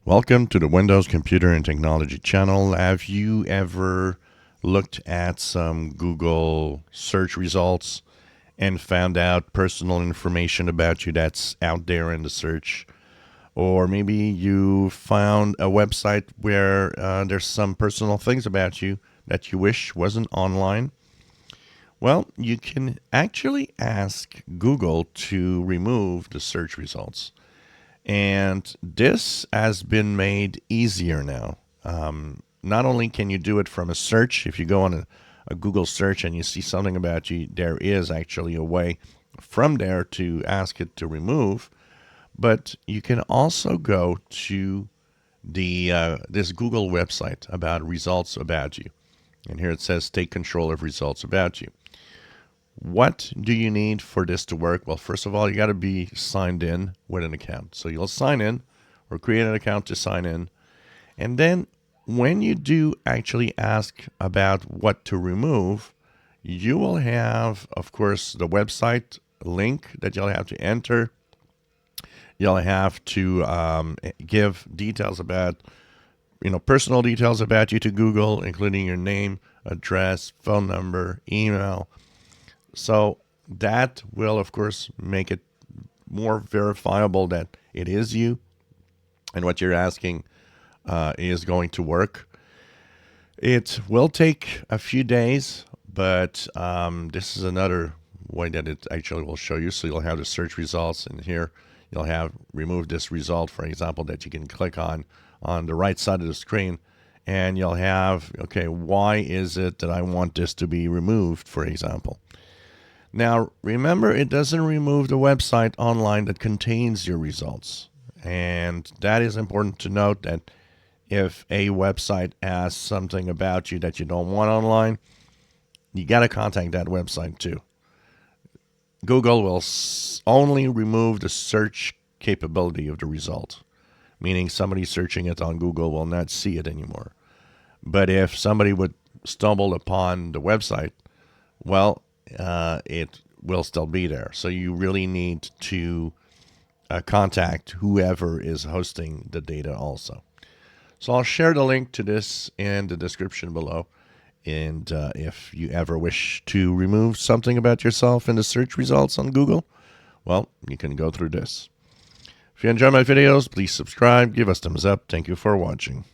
Welcome to the Windows Computer and Technology channel. Have you ever looked at some Google search results and found out personal information about you that's out there in the search? Or maybe you found a website where there's some personal things about you that you wish wasn't online? Well, you can actually ask Google to remove the search results. And this has been made easier now. Not only can you do it from a search, if you go on a Google search and you see something about you, there is actually a way from there to ask it to remove, but you can also go to the this Google website about results about you. And here it says take control of results about you. What do you need for this to work? Well, first of all, you got to be signed in with an account. So you'll sign in or create an account to sign in. And then when you do actually ask about what to remove, you will have, of course, the website link that you'll have to enter. You'll have to give details about, personal details about you to Google, including your name, address, phone number, email. So that will, of course, make it more verifiable that it is you and what you're asking is going to work. It will take a few days, but this is another way that it actually will show you. So you'll have the search results, and here you'll have remove this result, for example, that you can click on the right side of the screen. And you'll have, okay, why is it that I want this to be removed, for example? Now, remember, it doesn't remove the website online that contains your results. And that is important to note, that if a website has something about you that you don't want online, you got to contact that website too. Google will only remove the search capability of the result, meaning somebody searching it on Google will not see it anymore. But if somebody would stumble upon the website, well, it will still be there. So you really need to contact whoever is hosting the data also. So I'll share the link to this in the description below. And if you ever wish to remove something about yourself in the search results on Google, well, you can go through this. If you enjoy my videos, please subscribe, give us thumbs up. Thank you for watching.